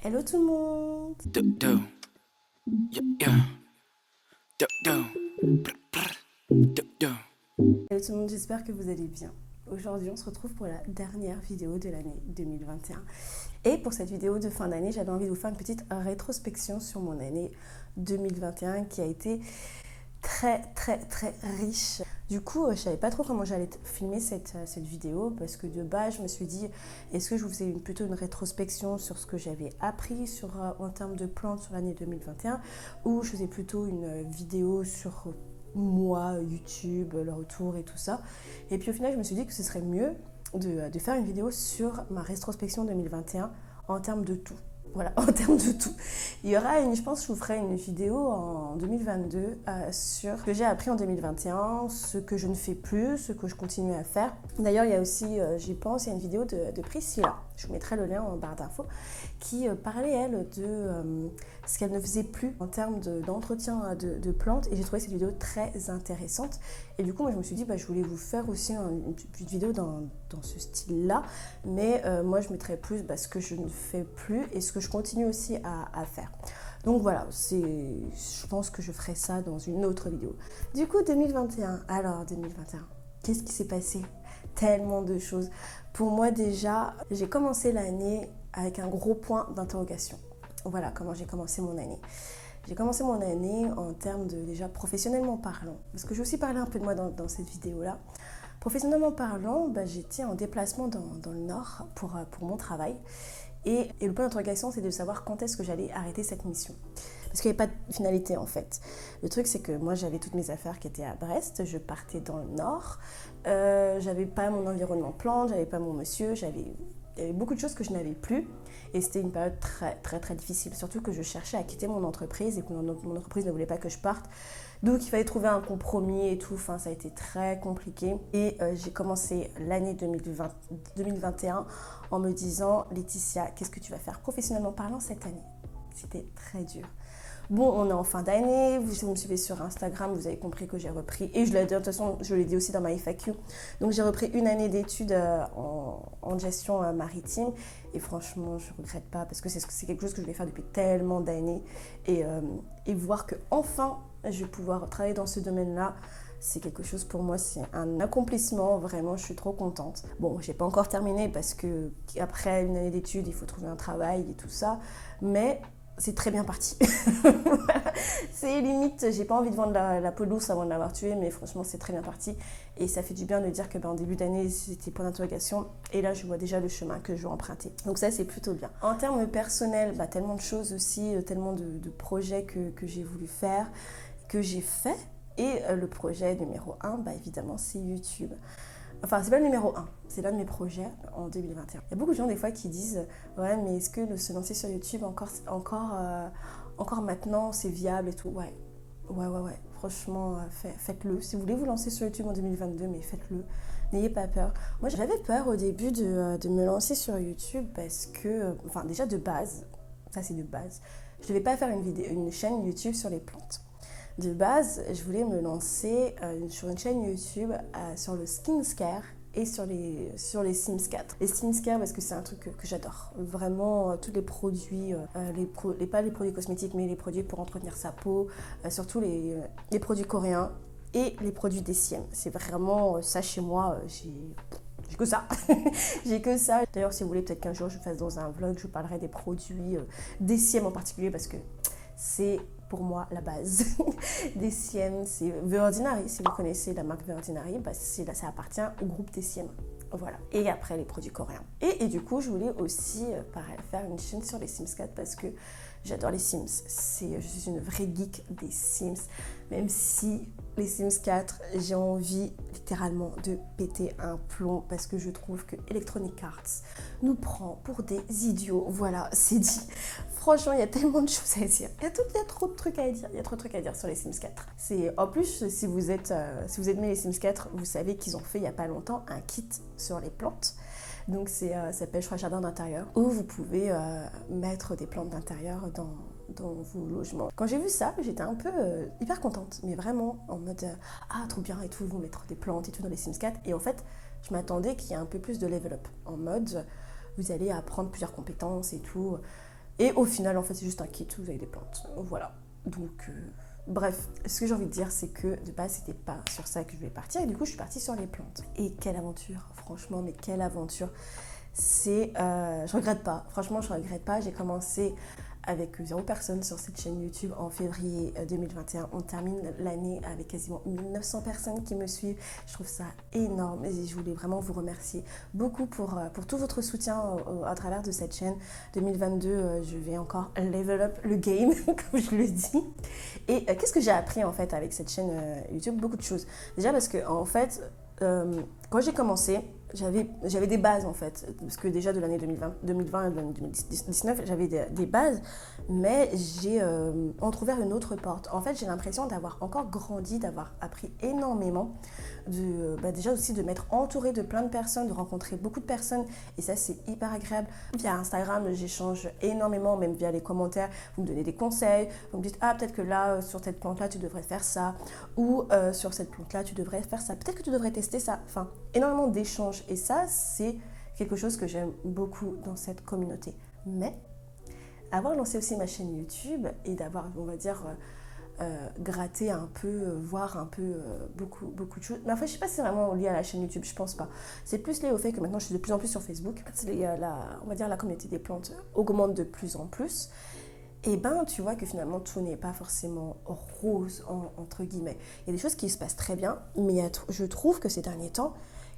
Hello tout le monde. Do do, yeah yeah, do do, brr, brr, do do. Hello tout le monde, j'espère que vous allez bien. Aujourd'hui, on se retrouve pour la dernière vidéo de l'année 2021. Et pour cette vidéo de fin d'année, j'avais envie de vous faire une petite rétrospection sur mon année 2021 qui a été très riche. Du coup, je savais pas trop comment j'allais filmer cette vidéo parce que de base, je me suis dit, est-ce que je vous faisais plutôt une rétrospection sur ce que j'avais appris en termes de plantes sur l'année 2021 ou je faisais plutôt une vidéo sur moi, YouTube, le retour et tout ça. Et puis au final, je me suis dit que ce serait mieux de faire une vidéo sur ma rétrospection 2021 en termes de tout. Voilà, en termes de tout. Il y aura je pense que je vous ferai une vidéo en 2022 sur ce que j'ai appris en 2021, ce que je ne fais plus, ce que je continue à faire. D'ailleurs, il y a aussi, j'y pense, il y a une vidéo de Priscilla, je vous mettrai le lien en barre d'infos, qui parlait, elle, de ce qu'elle ne faisait plus en termes d'entretien de plantes. Et j'ai trouvé cette vidéo très intéressante. Et du coup, moi, je me suis dit, je voulais vous faire aussi une petite vidéo dans ce style-là. Mais moi, je mettrais plus ce que je ne fais plus et ce que je continue aussi à faire. Donc voilà, je pense que je ferai ça dans une autre vidéo. Du coup, 2021. Alors, 2021, qu'est-ce qui s'est passé? Tellement de choses. Pour moi, déjà, j'ai commencé l'année avec un gros point d'interrogation. Voilà comment j'ai commencé mon année. J'ai commencé mon année en termes de, déjà, professionnellement parlant. Parce que je vais aussi parler un peu de moi dans cette vidéo-là. Professionnellement parlant, j'étais en déplacement dans le Nord pour mon travail. Et le point d'interrogation, c'est de savoir quand est-ce que j'allais arrêter cette mission. Parce qu'il n'y avait pas de finalité en fait. Le truc, c'est que moi, j'avais toutes mes affaires qui étaient à Brest. Je partais dans le Nord. J'avais pas mon environnement plante, j'avais pas mon monsieur. Il y avait beaucoup de choses que je n'avais plus. Et c'était une période très difficile. Surtout que je cherchais à quitter mon entreprise et que mon entreprise ne voulait pas que je parte. Donc il fallait trouver un compromis et tout. Enfin, ça a été très compliqué. Et j'ai commencé l'année 2021 en me disant, Laetitia, qu'est-ce que tu vas faire professionnellement parlant cette année? C'était très dur. Bon, on est en fin d'année, vous me suivez sur Instagram, vous avez compris que j'ai repris, et de toute façon, je l'ai dit aussi dans ma FAQ, donc j'ai repris une année d'études en gestion maritime, et franchement, je ne regrette pas, parce que c'est quelque chose que je voulais faire depuis tellement d'années, et voir que enfin je vais pouvoir travailler dans ce domaine-là, c'est quelque chose pour moi, c'est un accomplissement, vraiment, je suis trop contente. Bon, j'ai pas encore terminé, parce que après une année d'études, il faut trouver un travail et tout ça, mais c'est très bien parti. C'est limite, j'ai pas envie de vendre la peau douce avant de l'avoir tuée, mais franchement, c'est très bien parti. Et ça fait du bien de dire que en début d'année, c'était point d'interrogation. Et là, je vois déjà le chemin que je vais emprunter. Donc ça, c'est plutôt bien. En termes personnels, tellement de choses aussi, tellement de projets que j'ai voulu faire, que j'ai fait. Et le projet numéro 1, évidemment, c'est YouTube. Enfin, c'est pas le numéro 1, c'est l'un de mes projets en 2021. Il y a beaucoup de gens des fois qui disent « Ouais, mais est-ce que se lancer sur YouTube encore maintenant, c'est viable et tout ?» Ouais. Franchement, faites-le. Si vous voulez vous lancer sur YouTube en 2022, mais faites-le. N'ayez pas peur. Moi, j'avais peur au début de me lancer sur YouTube parce que, déjà de base, ça c'est de base, je ne devais pas faire une chaîne YouTube sur les plantes. De base, je voulais me lancer sur une chaîne YouTube sur le skincare et sur les Sims 4. Les Sims 4 parce que c'est un truc que j'adore. Vraiment, tous les produits, pas les produits cosmétiques, mais les produits pour entretenir sa peau, surtout les produits coréens et les produits des Sims. C'est vraiment ça chez moi, j'ai que ça. J'ai que ça. D'ailleurs, si vous voulez, peut-être qu'un jour, je fasse dans un vlog, je parlerai des produits des Sims en particulier parce que c'est pour moi la base. DCM, c'est The Ordinary. Si vous connaissez la marque The Ordinary, ça appartient au groupe DCM. Voilà. Et après, les produits coréens. Et du coup, je voulais aussi faire une chaîne sur les Sims 4 parce que j'adore les Sims. Je suis une vraie geek des Sims. Même si les Sims 4, j'ai envie littéralement de péter un plomb parce que je trouve que Electronic Arts nous prend pour des idiots. Voilà, c'est dit. Franchement, il y a tellement de choses à dire. Il y a trop de trucs à dire. Il y a trop de trucs à dire sur les Sims 4. En plus, si vous êtes aimé les Sims 4, vous savez qu'ils ont fait il n'y a pas longtemps un kit sur les plantes. Donc ça s'appelle, je crois, Jardin d'intérieur, où vous pouvez mettre des plantes d'intérieur dans vos logements. Quand j'ai vu ça, j'étais un peu hyper contente, mais vraiment en mode ah trop bien et tout, ils vont mettre des plantes et tout dans les Sims 4. Et en fait, je m'attendais qu'il y ait un peu plus de level up, en mode vous allez apprendre plusieurs compétences et tout. Et au final, en fait, c'est juste un kit où vous avez des plantes. Voilà. Donc, bref, ce que j'ai envie de dire, c'est que de base, c'était pas sur ça que je voulais partir. Et du coup, je suis partie sur les plantes. Et quelle aventure, franchement, mais quelle aventure. Je regrette pas. Franchement, je regrette pas. J'ai commencé avec 0 personnes sur cette chaîne YouTube en février 2021. On termine l'année avec quasiment 1900 personnes qui me suivent. Je trouve ça énorme et je voulais vraiment vous remercier beaucoup pour tout votre soutien à travers de cette chaîne. 2022, je vais encore level up le game, comme je le dis. Et qu'est-ce que j'ai appris en fait avec cette chaîne YouTube? Beaucoup de choses. Déjà parce que en fait, quand j'ai commencé, j'avais des bases en fait, parce que déjà de l'année 2020 et de l'année 2019, j'avais des bases, mais j'ai entrouvert une autre porte. En fait, j'ai l'impression d'avoir encore grandi, d'avoir appris énormément, déjà aussi de m'être entourée de plein de personnes, de rencontrer beaucoup de personnes, et ça c'est hyper agréable. Via Instagram, j'échange énormément, même via les commentaires, vous me donnez des conseils, vous me dites ah peut-être que là, sur cette plante-là, tu devrais faire ça, ou sur cette plante-là, tu devrais faire ça, peut-être que tu devrais tester ça, enfin, énormément d'échanges. Et ça, c'est quelque chose que j'aime beaucoup dans cette communauté. Mais avoir lancé aussi ma chaîne YouTube et d'avoir, on va dire, gratté un peu, voir un peu beaucoup de choses. Mais en fait, je sais pas si c'est vraiment lié à la chaîne YouTube, je pense pas. C'est plus lié au fait que maintenant, je suis de plus en plus sur Facebook. On va dire, la communauté des plantes augmente de plus en plus. Et ben, tu vois que finalement, tout n'est pas forcément rose, entre guillemets. Il y a des choses qui se passent très bien, mais je trouve que ces derniers temps,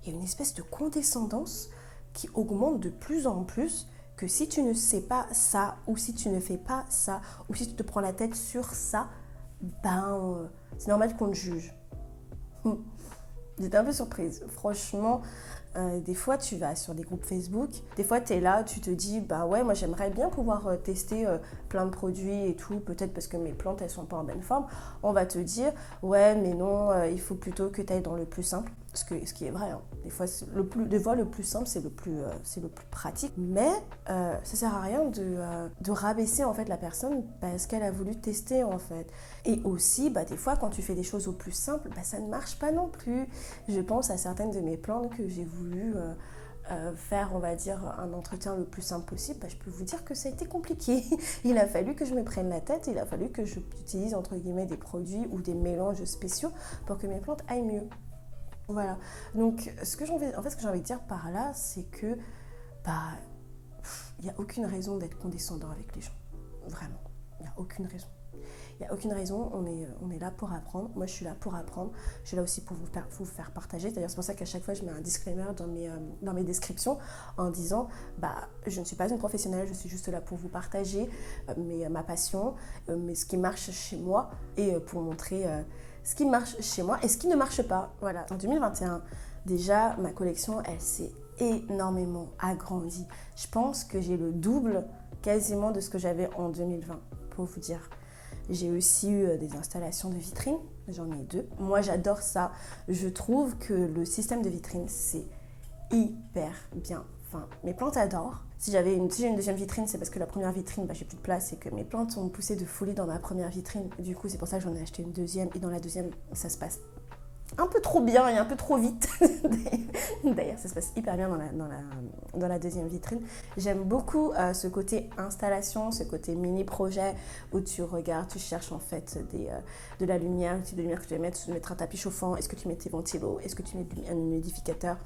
il y a une espèce de condescendance qui augmente de plus en plus, que si tu ne sais pas ça, ou si tu ne fais pas ça, ou si tu te prends la tête sur ça, c'est normal qu'on te juge. J'étais un peu surprise. Franchement, des fois, tu vas sur des groupes Facebook. Des fois, tu es là, tu te dis, bah ouais, moi, j'aimerais bien pouvoir tester plein de produits et tout. Peut-être parce que mes plantes, elles sont pas en bonne forme. On va te dire, ouais, mais non, il faut plutôt que tu ailles dans le plus simple. Ce qui est vrai, hein. Des fois, le plus simple, c'est le plus pratique. Mais ça sert à rien de rabaisser en fait la personne parce qu'elle a voulu tester en fait. Et aussi, des fois, quand tu fais des choses au plus simple, ça ne marche pas non plus. Je pense à certaines de mes plantes que j'ai voulu faire, on va dire, un entretien le plus simple possible. Je peux vous dire que ça a été compliqué. Il a fallu que je me prenne la tête, il a fallu que j'utilise entre guillemets des produits ou des mélanges spéciaux pour que mes plantes aillent mieux. Voilà, donc ce que j'ai envie de dire par là, c'est que il n'y a aucune raison d'être condescendant avec les gens. Vraiment, il n'y a aucune raison. Il n'y a aucune raison, on est là pour apprendre. Moi, je suis là pour apprendre. Je suis là aussi pour vous faire partager. D'ailleurs, c'est pour ça qu'à chaque fois, je mets un disclaimer dans mes descriptions en disant je ne suis pas une professionnelle, je suis juste là pour vous partager ma passion, mais ce qui marche chez moi et pour montrer ce qui marche chez moi et ce qui ne marche pas. Voilà. En 2021, déjà, ma collection, elle s'est énormément agrandie. Je pense que j'ai le double quasiment de ce que j'avais en 2020, pour vous dire. J'ai aussi eu des installations de vitrines, j'en ai 2. Moi, j'adore ça. Je trouve que le système de vitrine, c'est hyper bien. Enfin, mes plantes adorent. Si j'ai une deuxième vitrine, c'est parce que la première vitrine, j'ai plus de place et que mes plantes ont poussé de folie dans ma première vitrine. Du coup, c'est pour ça que j'en ai acheté une deuxième. Et dans la deuxième, ça se passe un peu trop bien et un peu trop vite. D'ailleurs, ça se passe hyper bien dans la deuxième vitrine. J'aime beaucoup ce côté installation, ce côté mini-projet où tu regardes, tu cherches en fait de la lumière, le type de lumière que tu vas mettre. Tu vas mettre un tapis chauffant, est-ce que tu mets tes ventilos, est-ce que tu mets un humidificateur.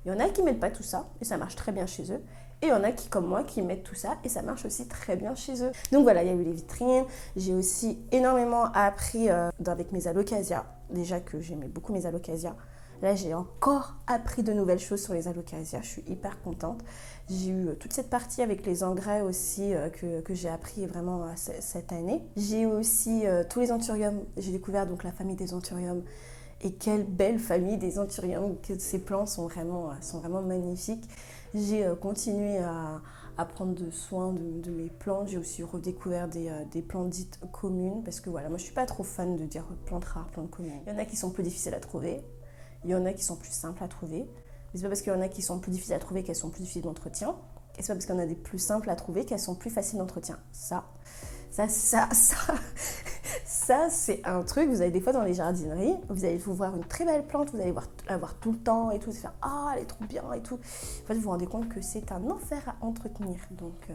Il y en a qui ne mettent pas tout ça et ça marche très bien chez eux. Et il y en a qui, comme moi, qui mettent tout ça et ça marche aussi très bien chez eux. Donc voilà, il y a eu les vitrines. J'ai aussi énormément appris avec mes alocasias. Déjà que j'aimais beaucoup mes alocasias. Là, j'ai encore appris de nouvelles choses sur les alocasias. Je suis hyper contente. J'ai eu toute cette partie avec les engrais aussi que j'ai appris vraiment cette année. J'ai eu aussi tous les anthuriums. J'ai découvert donc la famille des anthuriums. Et quelle belle famille des anthuriums, que ces plants sont vraiment magnifiques. J'ai continué à prendre soin de mes plantes. J'ai aussi redécouvert des plantes dites communes parce que voilà, moi je suis pas trop fan de dire plantes rares, plantes communes. Il y en a qui sont plus difficiles à trouver, il y en a qui sont plus simples à trouver. Mais c'est pas parce qu'il y en a qui sont plus difficiles à trouver qu'elles sont plus difficiles d'entretien. Et c'est pas parce qu'il y en a des plus simples à trouver qu'elles sont plus faciles d'entretien. Ça, c'est un truc, vous allez des fois dans les jardineries, vous allez vous voir une très belle plante, vous allez la voir tout le temps et tout, vous allez faire « Ah, elle est trop bien » et tout. En fait, vous vous rendez compte que c'est un enfer à entretenir. Donc,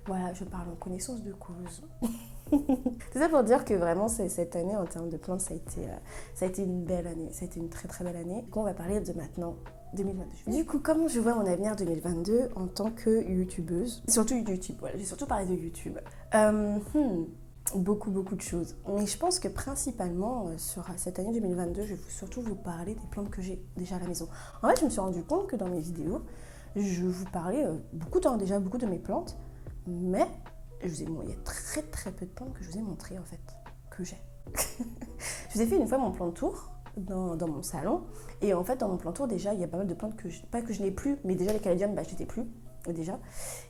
Voilà, je parle en connaissance de cause. C'est ça pour dire que vraiment, cette année, en termes de plantes, ça a été une belle année. Ça a été une très très belle année. Donc, on va parler de maintenant 2022. Du coup, comment je vois mon avenir 2022 en tant que youtubeuse? Surtout YouTube, voilà, j'ai surtout parlé de YouTube. Beaucoup de choses. Mais je pense que principalement, sur cette année 2022, je vais surtout vous parler des plantes que j'ai déjà à la maison. En fait, je me suis rendu compte que dans mes vidéos, je vous parlais déjà beaucoup de mes plantes, mais il y a très très peu de plantes que je vous ai montrées en fait, que j'ai. Je vous ai fait une fois mon plan de tour dans mon salon, et en fait dans mon plan de tour déjà il y a pas mal de plantes pas que je n'ai plus, mais déjà les caladiums, je les ai plus déjà.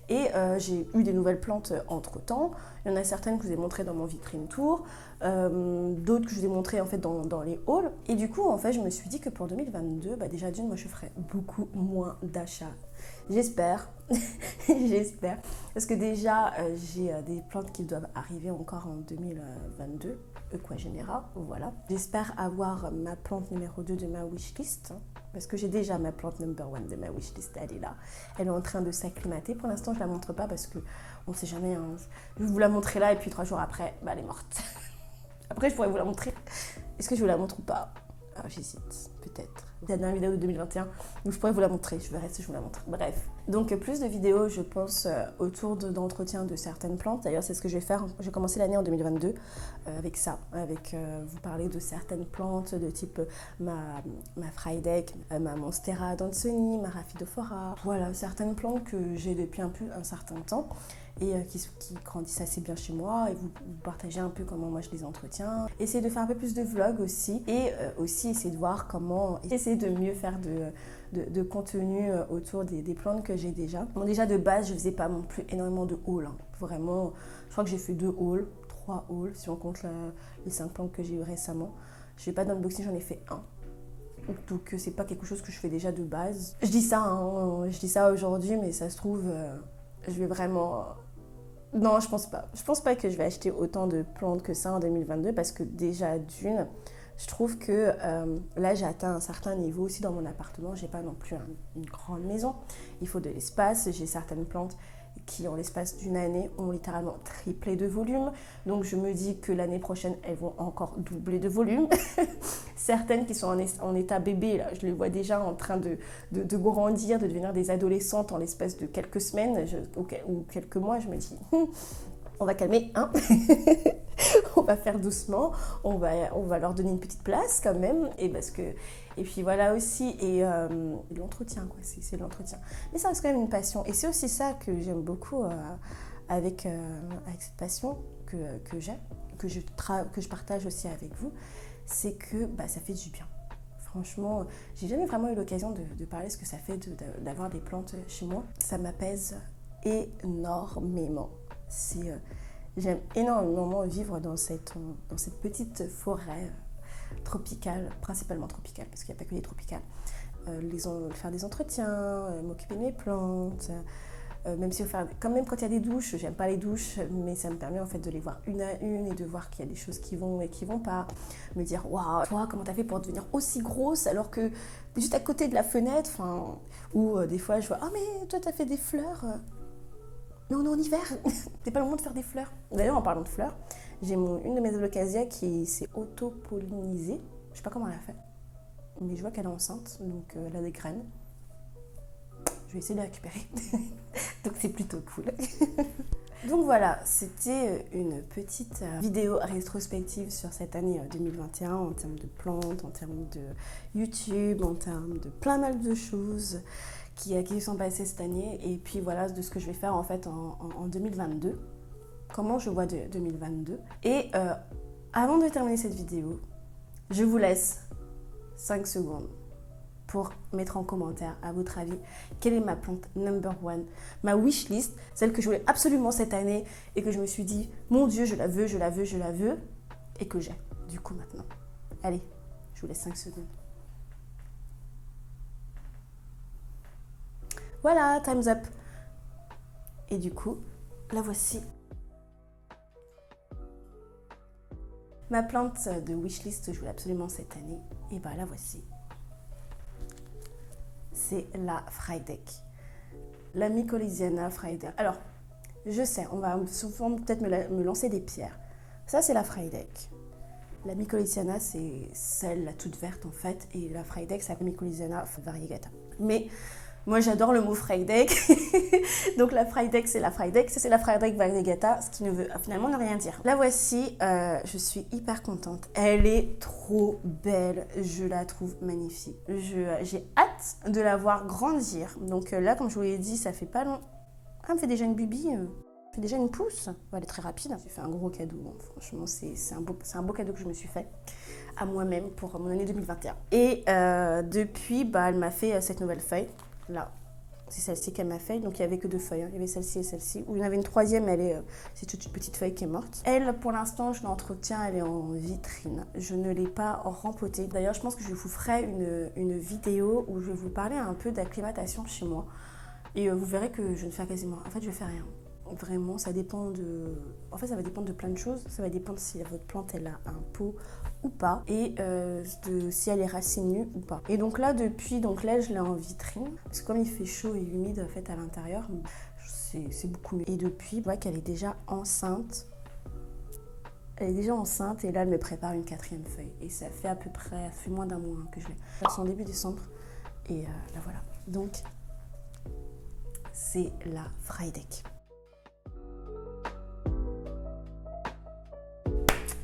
Et j'ai eu des nouvelles plantes entre temps. Il y en a certaines que je vous ai montrées dans mon vitrine tour, d'autres que je vous ai montrées en fait dans les hauls. Et du coup en fait je me suis dit que pour 2022, déjà d'une, moi je ferai beaucoup moins d'achats. J'espère, j'espère. Parce que déjà j'ai des plantes qui doivent arriver encore en 2022. Equagenera, voilà. J'espère avoir ma plante numéro 2 de ma wishlist, parce que j'ai déjà ma plante number 1 de ma wishlist, elle est là. Elle est en train de s'acclimater. Pour l'instant, je ne la montre pas parce que on ne sait jamais. Hein. Je vais vous la montrer là et puis 3 jours après, elle est morte. Après, je pourrais vous la montrer. Est-ce que je vous la montre ou pas? J'hésite, peut-être. La dernière vidéo de 2021, donc je pourrais vous la montrer, je verrai si je vous la montre. Bref, donc plus de vidéos, je pense, autour d'entretien de certaines plantes. D'ailleurs, c'est ce que je vais faire. J'ai commencé l'année en 2022 avec ça, vous parler de certaines plantes de type ma Frydek, ma Monstera d'Anthony, ma Rhaphidophora. Voilà, certaines plantes que j'ai depuis un certain temps et qui grandissent assez bien chez moi, et vous partagez un peu comment moi je les entretiens. Essayez de faire un peu plus de vlogs aussi, et aussi essayer de voir comment essayer de mieux faire de contenu autour des plantes que j'ai déjà. Bon, déjà de base je faisais pas non plus énormément de hauls, hein. Vraiment, je crois que j'ai fait 2 hauls, 3 hauls si on compte les 5 plantes que j'ai eu récemment. Je fais pas d'unboxing, j'en ai fait 1. Donc c'est pas quelque chose que je fais déjà de base. Je dis ça aujourd'hui, mais ça se trouve je vais vraiment... Non, je pense pas. Je pense pas que je vais acheter autant de plantes que ça en 2022, parce que déjà d'une, je trouve que là j'ai atteint un certain niveau aussi dans mon appartement. J'ai pas non plus une grande maison. Il faut de l'espace. J'ai certaines plantes qui, en l'espace d'une année, ont littéralement triplé de volume. Donc je me dis que l'année prochaine, elles vont encore doubler de volume. Certaines qui sont en état bébé, là, je les vois déjà en train de grandir, de devenir des adolescentes en l'espace de quelques semaines ou quelques mois. Je me dis, on va calmer, hein. On va faire doucement, on va leur donner une petite place quand même, et puis voilà aussi, et l'entretien, quoi, c'est l'entretien. Mais ça reste quand même une passion, et c'est aussi ça que j'aime beaucoup avec cette passion que j'ai, que je partage aussi avec vous, c'est que ça fait du bien. Franchement, j'ai jamais vraiment eu l'occasion de parler de ce que ça fait d'avoir des plantes chez moi. Ça m'apaise énormément. J'aime énormément vivre dans cette petite forêt tropicale, principalement tropicale, parce qu'il n'y a pas que les tropicales. Faire des entretiens, m'occuper de mes plantes, même quand il y a des douches, j'aime pas les douches, mais ça me permet en fait de les voir une à une et de voir qu'il y a des choses qui vont et qui vont pas. Me dire, waouh, toi, comment t'as fait pour devenir aussi grosse alors que t'es juste à côté de la fenêtre, ou des fois je vois, ah mais toi t'as fait des fleurs. Mais on est en hiver, c'est pas le moment de faire des fleurs. D'ailleurs, en parlant de fleurs, j'ai une de mes alocasia qui s'est auto-pollinisée. Je sais pas comment elle a fait, mais je vois qu'elle est enceinte, donc elle a des graines. Je vais essayer de les récupérer. Donc c'est plutôt cool. Donc voilà, c'était une petite vidéo rétrospective sur cette année 2021 en termes de plantes, en termes de YouTube, en termes de plein mal de choses qui sont passées cette année, et puis voilà de ce que je vais faire en fait en 2022, comment je vois 2022. Et avant de terminer cette vidéo, je vous laisse 5 secondes pour mettre en commentaire, à votre avis, quelle est ma plante number 1, ma wishlist, celle que je voulais absolument cette année et que je me suis dit, mon Dieu, je la veux, et que j'ai, du coup, maintenant. Allez, je vous laisse 5 secondes. Voilà, time's up. Et du coup, la voici. Ma plante de wishlist, je voulais absolument cette année, et la voici. C'est la Frydek, la Mycolisiana Frydek. Alors, Je sais, on va souvent peut-être me lancer des pierres. Ça, c'est la Frydek. La Mycoliciana, c'est celle, la toute verte en fait, et la Frydek, c'est la Mycoliciana variegata. Mais moi, j'adore le mot Frydek. Donc la Frydek, c'est la Frydek. Ça, c'est la Frydek variegata, ce qui ne veut finalement ne rien dire. La voici, je suis hyper contente. Elle est trop belle, je la trouve magnifique. J'ai hâte de la voir grandir. Donc là, comme je vous l'ai dit, ça fait pas long. Ah, elle me fait déjà une bubie. Fait déjà une pousse. Elle est très rapide. J'ai fait un gros cadeau. Franchement, c'est un beau cadeau que je me suis fait à moi-même pour mon année 2021. Et depuis, elle m'a fait cette nouvelle feuille. Là, c'est celle-ci qu'elle m'a fait. Donc, il n'y avait que 2 feuilles. Il y avait celle-ci et celle-ci. Ou il y en avait une troisième, c'est toute une petite feuille qui est morte. Elle, pour l'instant, je l'entretiens. Elle est en vitrine. Je ne l'ai pas rempotée. D'ailleurs, je pense que je vous ferai une vidéo où je vais vous parler un peu d'acclimatation chez moi. Et vous verrez que je ne fais quasiment... En fait, je ne fais rien. Vraiment, ça dépend de... En fait, ça va dépendre de plein de choses. Ça va dépendre si votre plante, elle a un pot ou pas. Et si elle est racinue ou pas. Et donc là, je l'ai en vitrine. Parce que comme il fait chaud et humide, en fait, à l'intérieur, c'est beaucoup mieux. Et depuis, je vois qu'elle est déjà enceinte. Elle est déjà enceinte et là, elle me prépare une 4e feuille. Et ça fait ça fait moins d'un mois que je l'ai. C'est en début décembre. Et là, voilà. Donc... c'est la Frydek.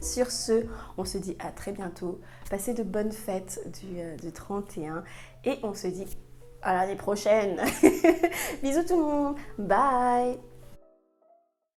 Sur ce, on se dit à très bientôt. Passez de bonnes fêtes du 31 et on se dit à l'année prochaine. Bisous tout le monde. Bye.